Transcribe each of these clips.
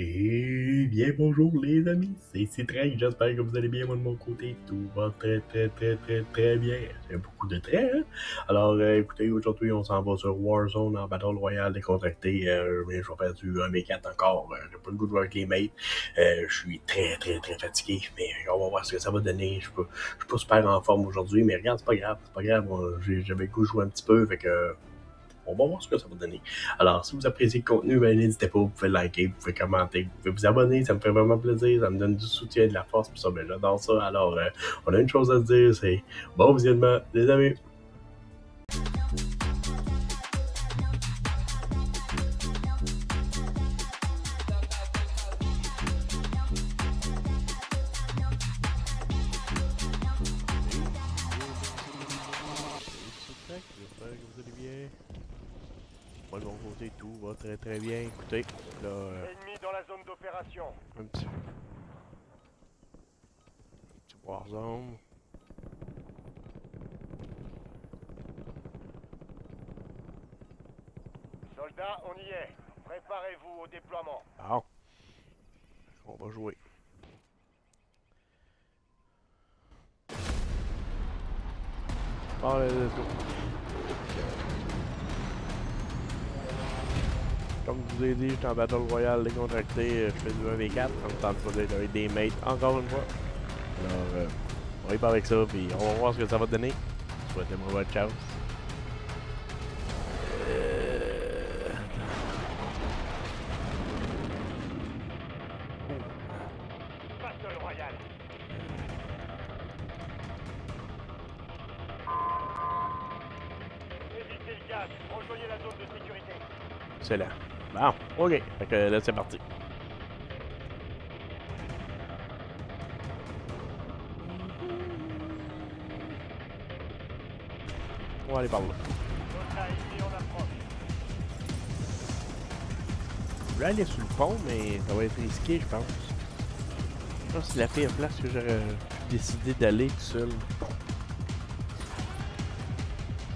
Et bien bonjour les amis, c'est Citrin, j'espère que vous allez bien, moi de mon côté, tout va très bien, c'est beaucoup de très, hein? Alors écoutez, aujourd'hui on s'en va sur Warzone en Battle Royale décontracté, mais je vais faire du 1v4 encore, j'ai pas le goût de voir avec les mates, je suis très fatigué, mais on va voir ce que ça va donner, je suis pas super en forme aujourd'hui, mais regarde, c'est pas grave, j'avais le goût de jouer un petit peu, fait que on va voir ce que ça va donner. Alors, si vous appréciez le contenu, ben, n'hésitez pas, vous pouvez liker, vous pouvez commenter, vous pouvez vous abonner, ça me fait vraiment plaisir, ça me donne du soutien, de la force, puis ça, ben, j'adore ça. Alors, on a une chose à se dire, c'est bon visionnement, les amis. J'espère que vous allez bien. Moi de mon côté, tout va très bien. Écoutez, là, Ennemi dans la zone d'opération. un petit Warzone. Soldats, on y est. Préparez-vous au déploiement. Bon, on va jouer. Allez, let's go. Comme je vous ai dit, j'étais en Battle Royale décontracté, je fais du 1v4, ça me tente pas d'être avec des mates encore une fois. Alors, on va y pas avec ça, puis on va voir ce que ça va donner. Souhaitez-moi bonne chance. Battle Royale. Évitez le gaz. Rejoignez la zone de sécurité. Excellent. Bon, ok, fait que là c'est parti. On va aller par là. Soldats ennemis en approche. Je voulais aller sur le pont, mais ça va être risqué, je pense. Je pense que c'est la pire place que j'aurais décidé d'aller tout seul.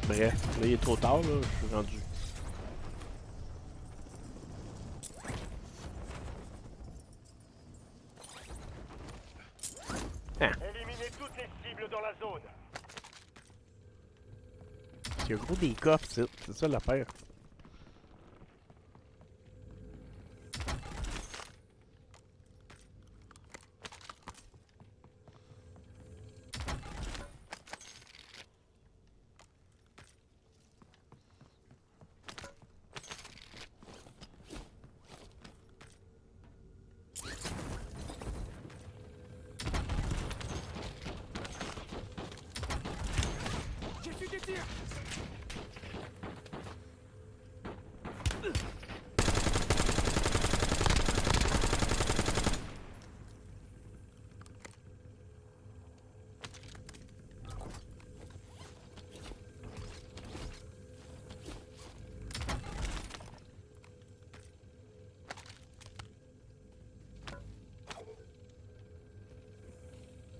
Bref, là il est trop tard, là, je suis rendu. Ah, Éliminez toutes les cibles dans la zone. il y a gros des coffres, c'est ça l'affaire.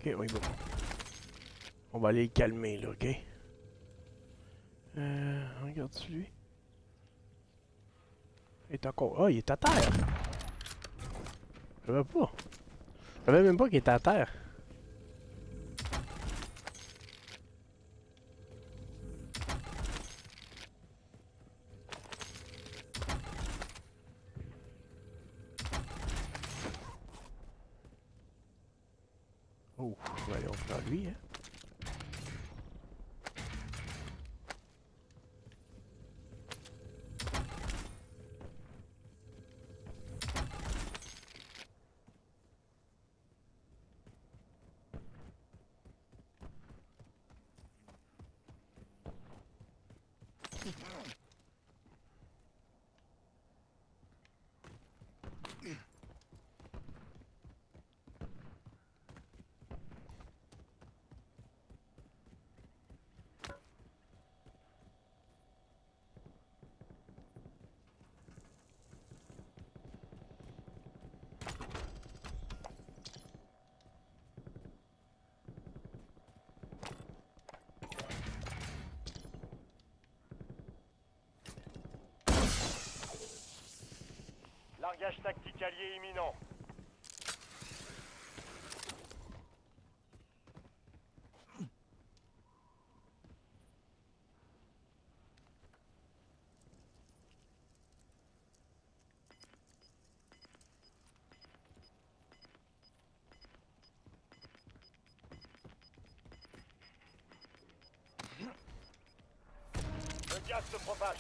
Ok, oui, bon. On va aller le calmer, là, ok? Regarde-tu lui? Il est encore. Ah, il est à terre! Je savais pas. Je savais même pas qu'il était à terre. Oh, on va aller faire lui, hein? Largage tactique allié imminent. Le gaz se propage.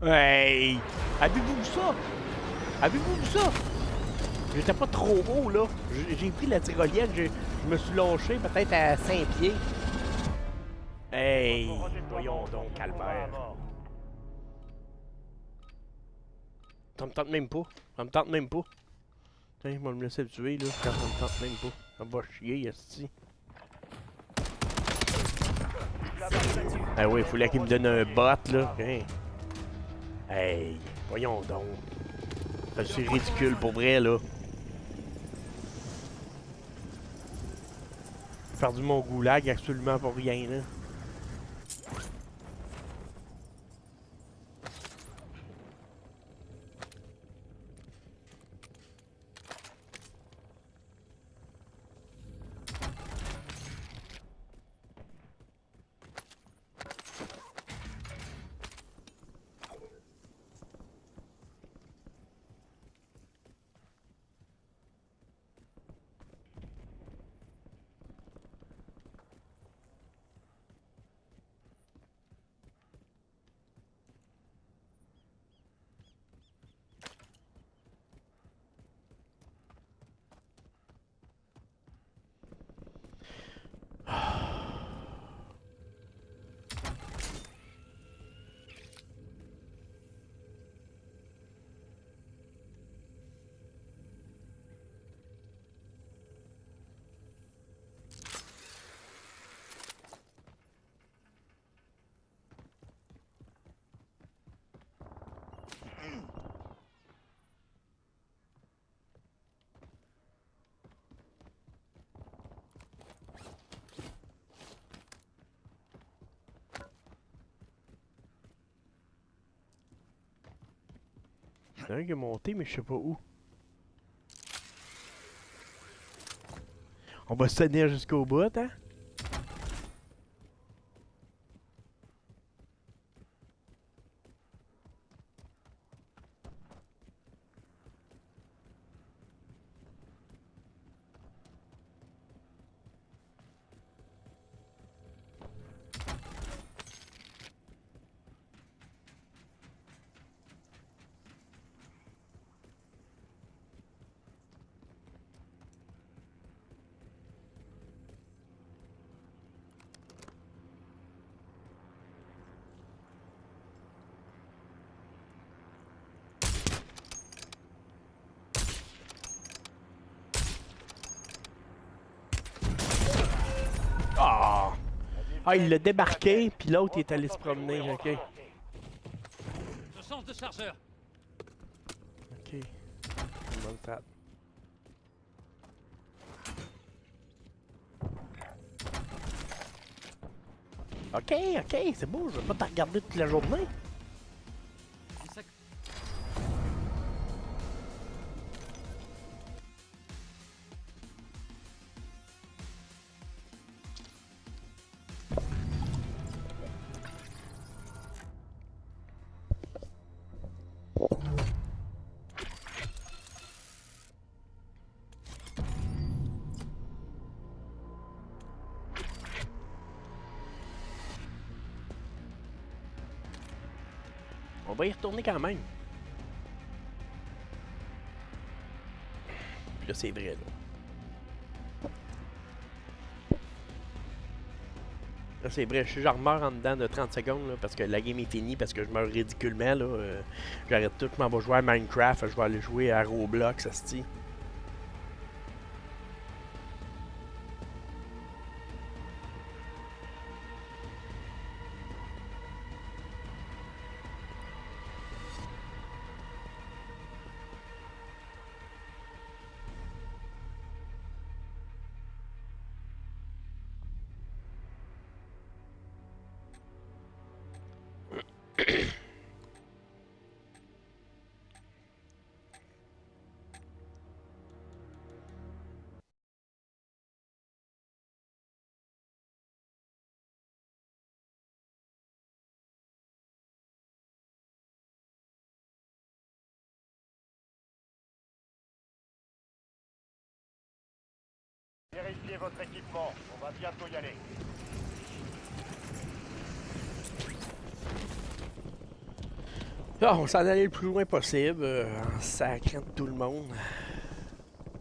Hey! Avez-vous vu ça? Avez-vous vu ça? J'étais pas trop haut, là. J'ai pris la tyrolienne, je me suis lâché peut-être à 5 pieds. Hey! Voyons donc, calvaire. Ça me tente même pas. Ça me tente même pas. Tiens, je vais me laisser le tuer, là, quand ça me tente même pas. Ça va chier, esti. Ah oui, il fallait qu'il me donne un bot, là. Hein. Hey, voyons donc. C'est ridicule, pour vrai, là. Faire du mon goulag absolument pour rien, là. Il y en a un qui est monté, mais je sais pas où. On va se tenir jusqu'au bout, hein? Ah! Ah, il l'a débarqué, puis l'autre il est allé se promener, ok. Je change de chargeur. Ok. Bonne tape. Ok, ok, c'est beau, je vais pas te regarder toute la journée. On va y retourner quand même. Puis là, c'est vrai, là. Là, c'est vrai, je meurs en dedans de 30 secondes, là, parce que la game est finie, parce que je meurs ridiculement, là. J'arrête tout, je m'en vais jouer à Minecraft, je vais aller jouer à Roblox, asti. Vérifiez votre équipement. On va bientôt y aller. Ah, on s'en allait le plus loin possible, en sacrant tout le monde.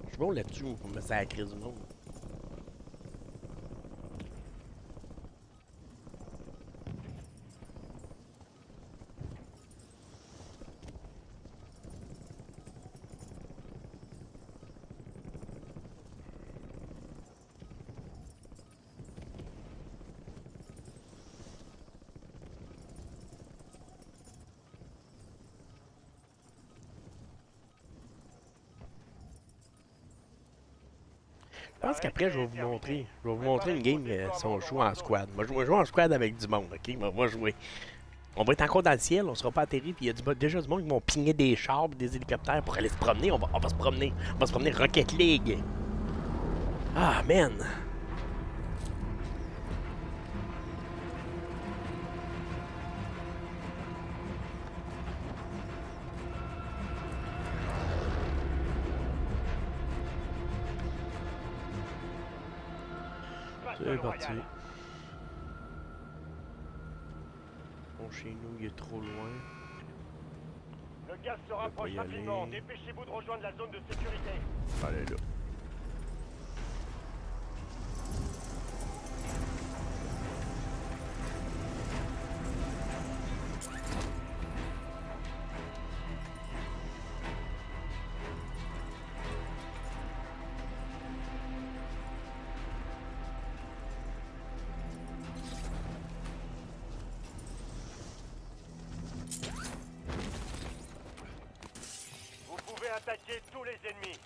Je suis bon là-dessus pour me sacrer du monde. Je pense qu'après, je vais vous montrer une game si on joue en squad. Moi, je vais jouer en squad avec du monde, ok? On va jouer. On va être encore dans le ciel, on sera pas atterri, puis il y a déjà du monde qui vont pigner des chars des hélicoptères pour aller se promener. On va se promener. On va se promener Rocket League. Ah, man! C'est parti. Bon, chez nous, il est trop loin. Le gaz se rapproche rapidement. Dépêchez-vous de rejoindre la zone de sécurité. Allez là. Vous pouvez attaquer tous les ennemis.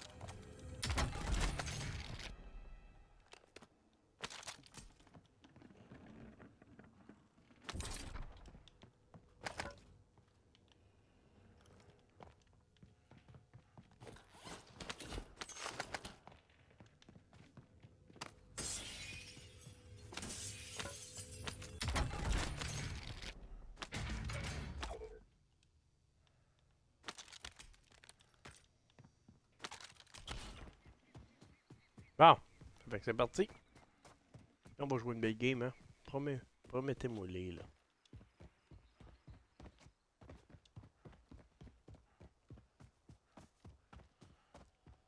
Bon, fait que c'est parti. On va jouer une belle game, hein. Promettez-moi les, là.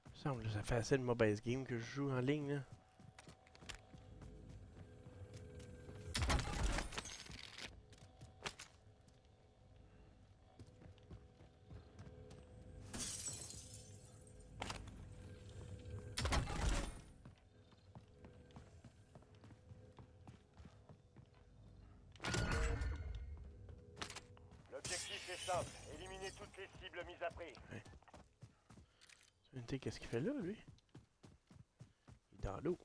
Il me semble que ça fait assez de mauvaise game que je joue en ligne, là. L'objectif est simple. Éliminez toutes les cibles mises à prix. Unité, qu'est-ce qu'il fait là, lui? Il est dans l'eau.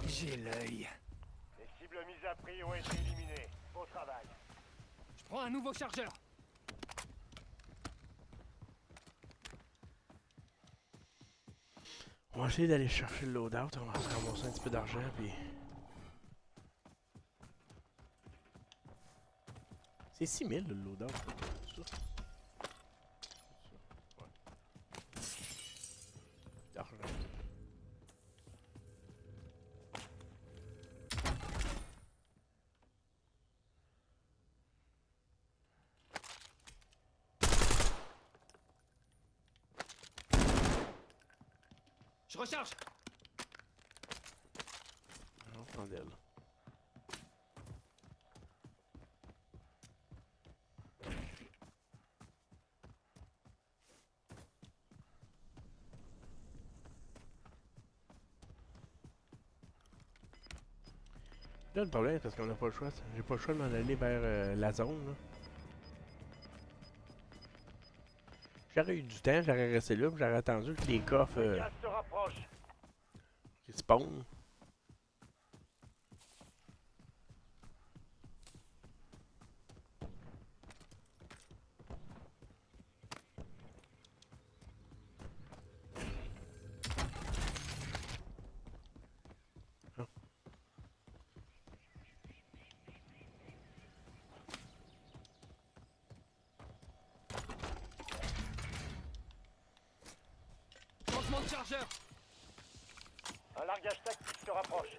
J'ai l'œil. Les cibles mises à prix ont été éliminées. Beau travail. Je prends un nouveau chargeur. On va essayer d'aller chercher le loadout. On va se ramasser un petit peu d'argent, puis... C'est 6000 le loadout. C'est ça? Ouais. D'argent. Je recharge. Non, attendez là. Là, le problème, c'est parce qu'on n'a pas le choix. J'ai pas le choix de m'en aller vers la zone, là. J'aurais eu du temps, j'aurais resté là, puis j'aurais attendu que les coffres Le gaz se rapproche. qui spawnent. de chargeur. Un largage tactique se rapproche.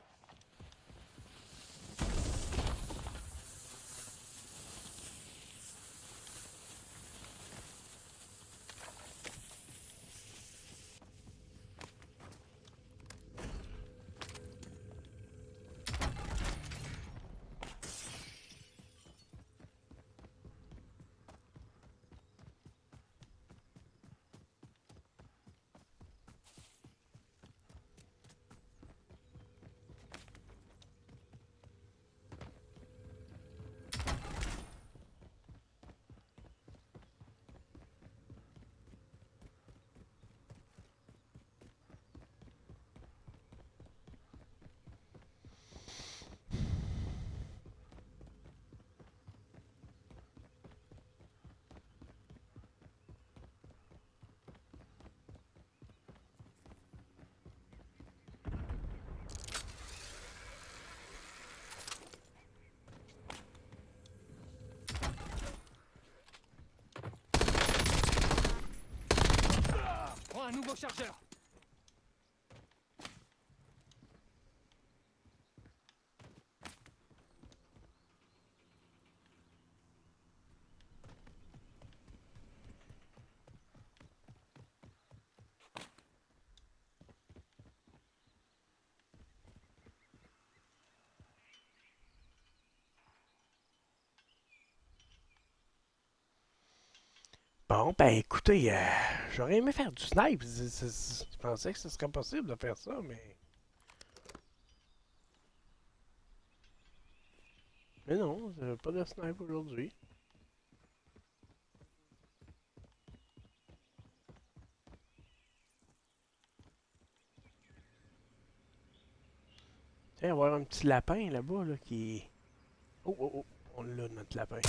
Prends un nouveau chargeur. Bon, ben écoutez, j'aurais aimé faire du snipe. Je pensais que ce serait possible de faire ça, mais... Mais non, pas de snipe aujourd'hui. Tiens, avoir un petit lapin là-bas là, qui... Oh, oh, oh, on l'a notre lapin.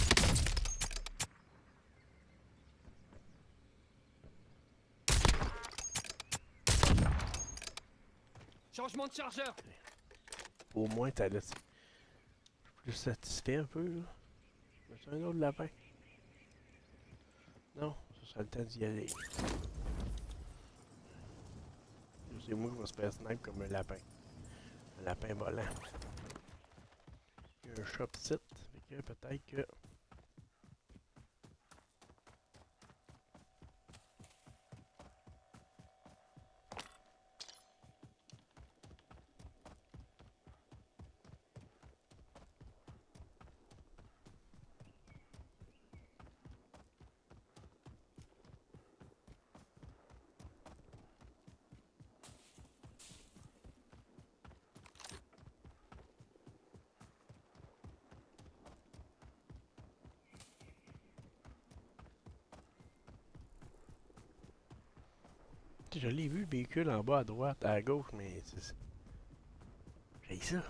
Changement de chargeur. Au moins, t'as là... plus satisfait un peu, là. C'est un autre lapin. Non, ça sera le temps d'y aller. C'est moi qui vais se faire snipe comme un lapin. Un lapin volant. Il y a un shop site, fait que peut-être que... Je l'ai vu le véhicule en bas à droite, à gauche, mais c'est... J'ai ça.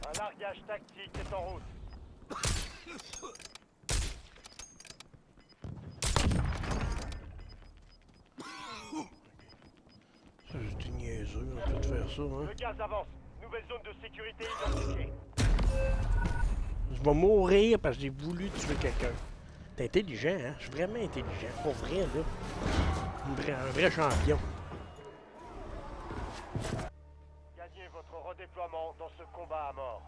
Un largage tactique est en route. Ça, c'est une niaiseux, on peut faire ça, hein. Le gaz avance. Nouvelle zone de sécurité identifiée. Je vais mourir parce que j'ai voulu tuer quelqu'un. T'es intelligent, hein? Je suis vraiment intelligent. Pour vrai, là. Un vrai champion. Gagnez votre redéploiement dans ce combat à mort.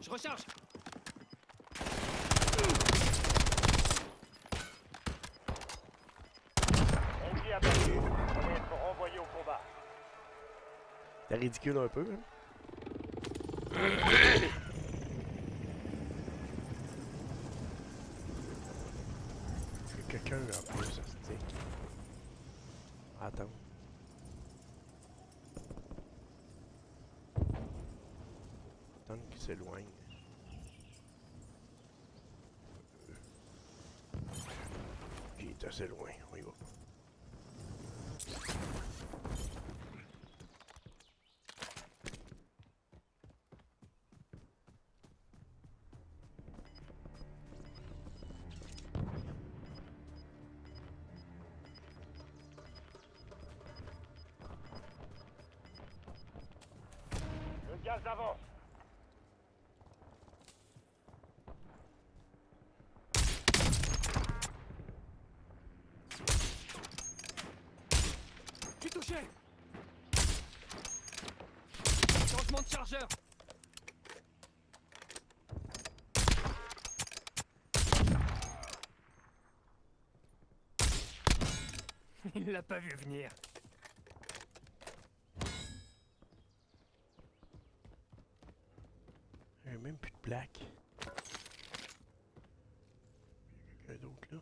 Je recharge. Ennemi abattu. Vous allez être renvoyé au combat. C'est ridicule un peu, hein? Il y a quelqu'un en plus, ça, tu sais. Attends. s'éloigne. Il est assez loin, on y va. Le gaz avance. Je suis touché. Changement de chargeur. Il l'a pas vu venir. Il n'y a même plus de plaque. Il y a quelqu'un d'autre là.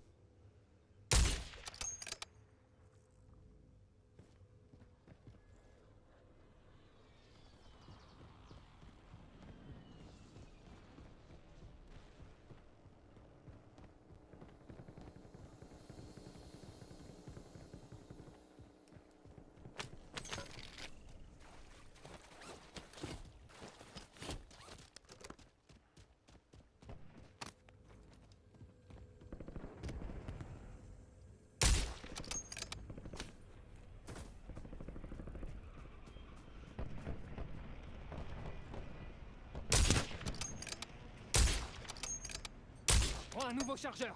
Prends un nouveau chargeur.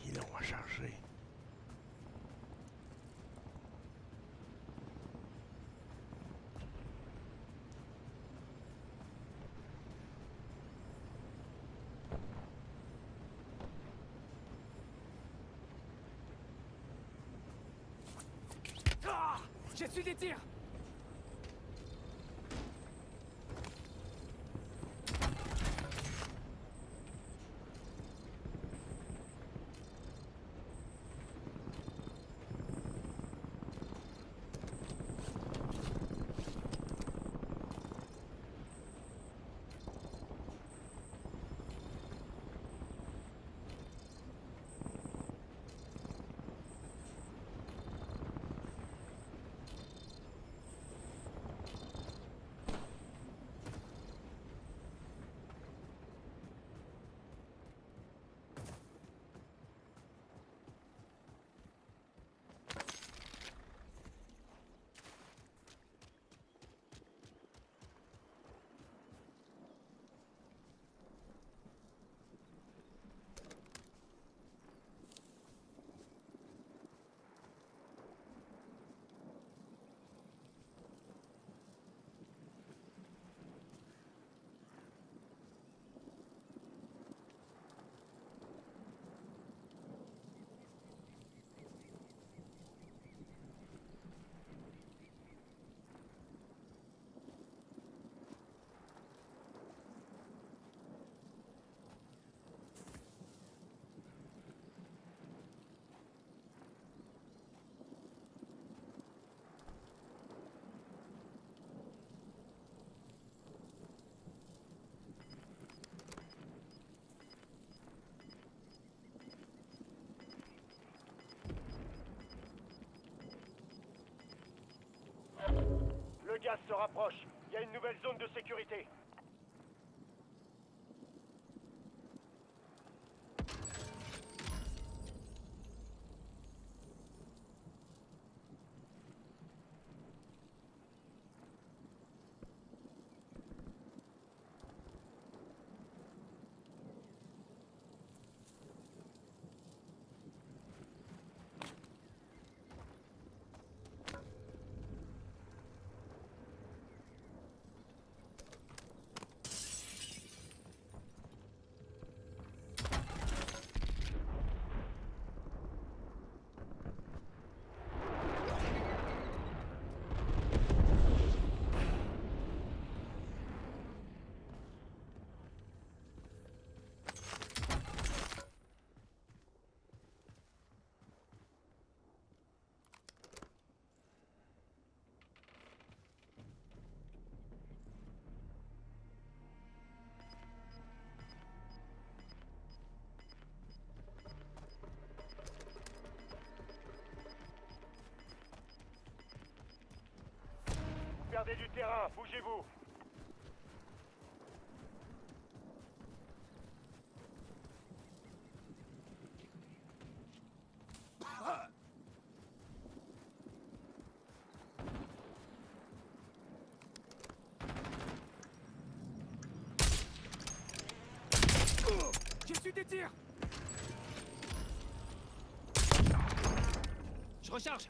Il est long à charger. Ah! J'ai su des tirs. Le gaz se rapproche. Il y a une nouvelle zone de sécurité. Perdez du terrain, bougez-vous. J'ai reçu des tirs. Je recharge.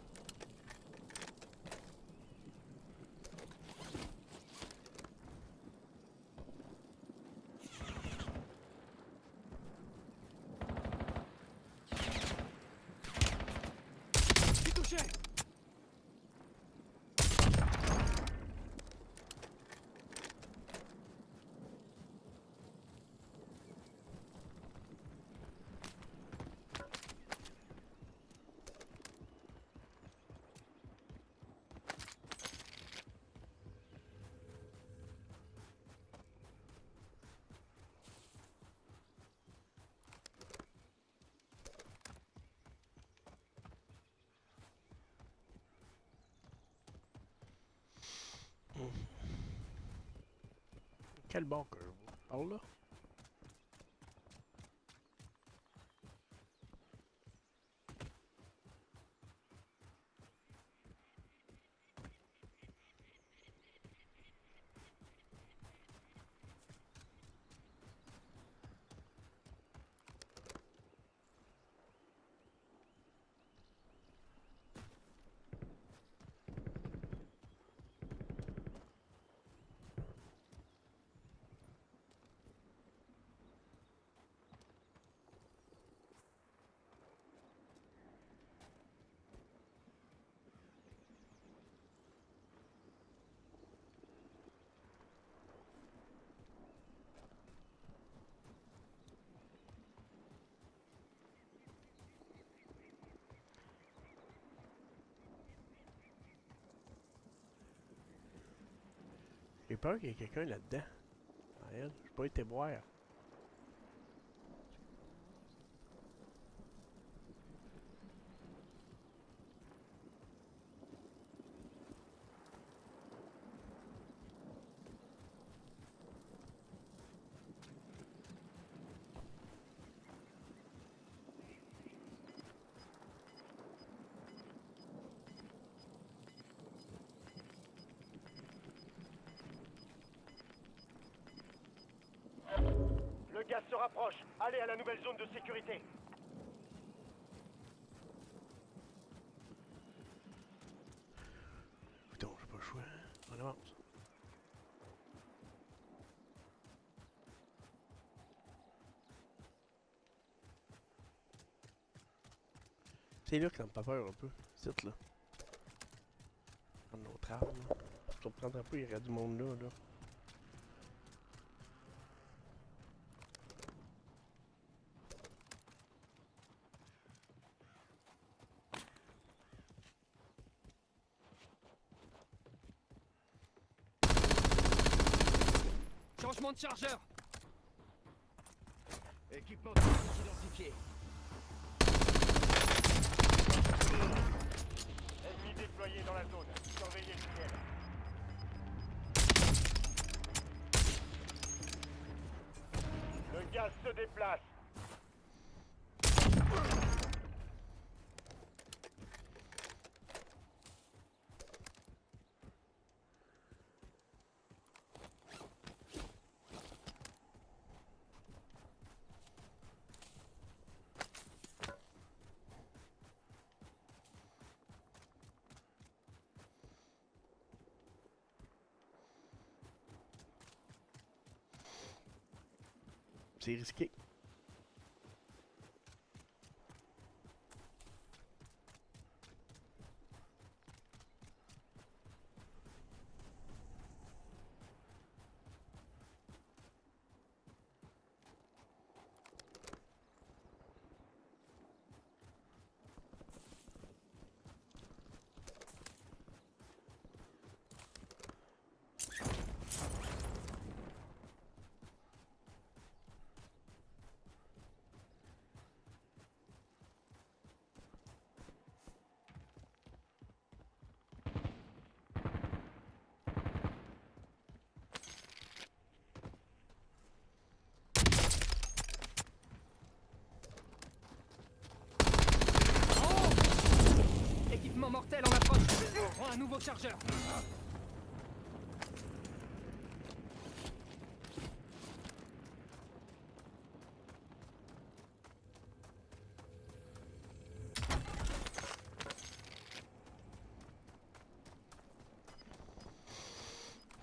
Je suis touché. Quel bunker? Par là? J'ai peur qu'il y ait quelqu'un là-dedans. Ah, elle, j'ai pas été boire. Le gaz se rapproche. Allez à la nouvelle zone de sécurité. Putain, j'ai pas le choix. On avance. C'est là que ça me fait peur un peu. C'est là. Prendre notre arme. Là. Je te reprendrai pas, il y aurait du monde là. là. Changement de chargeur. Équipement technique identifié. Ennemis déployés dans la zone. Surveillez le ciel. Le gaz se déplace. C'est risqué. chargeur.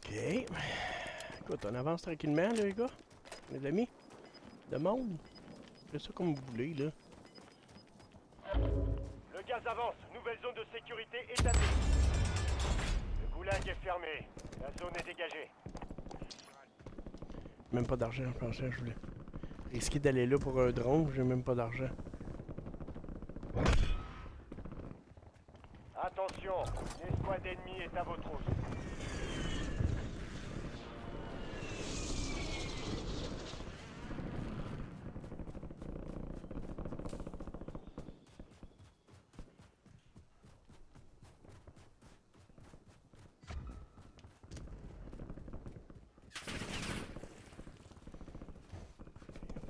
Ok. Écoute, on avance tranquillement, là, les gars. Mes amis. De monde. Faites ça comme vous voulez, là. Le gaz avance. Nouvelle zone de sécurité établie. Le goulag est fermé. La zone est dégagée. Même pas d'argent, je pensais que je voulais. Risquer d'aller là pour un drone, j'ai même pas d'argent. Attention, une escouade ennemie est à votre route.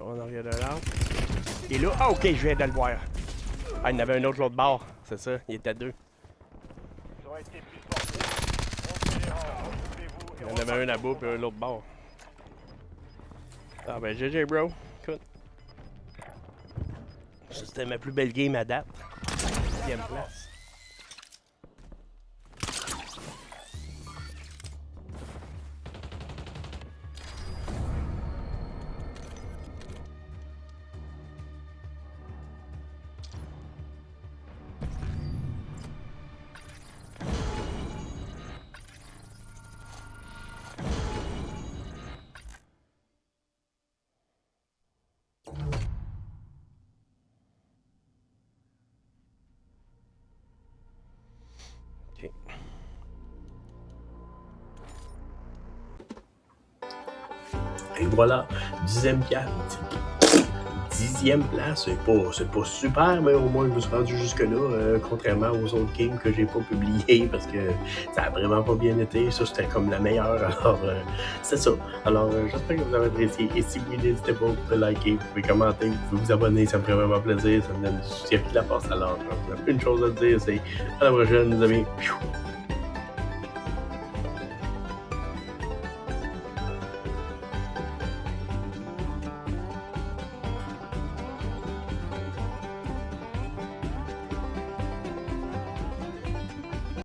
On en arrière de l'arbre. Et là, ah ok, je viens de le voir. Ah, il y en avait un autre de l'autre bord. C'est ça, il était deux. Ils ont été plus forts. Montez les rangs, retrouvez-vous et Il y en avait un là-bas puis un l'autre bord. Ah ben GG bro, écoute. Ça, c'était ma plus belle game à date. 10e place. Ok. Et voilà, 10e place. 10e place, c'est pas super, mais au moins je me suis rendu jusque-là, contrairement aux autres games que j'ai pas publiés parce que ça a vraiment pas bien été. Ça, c'était comme la meilleure. Alors, c'est ça. Alors, j'espère que vous avez apprécié. Et si oui, n'hésitez pas, vous pouvez liker, vous pouvez commenter, vous pouvez vous abonner, ça me ferait vraiment plaisir. Ça me donne du soutien et de la force. Alors, j'ai une chose à dire, c'est à la prochaine, les amis.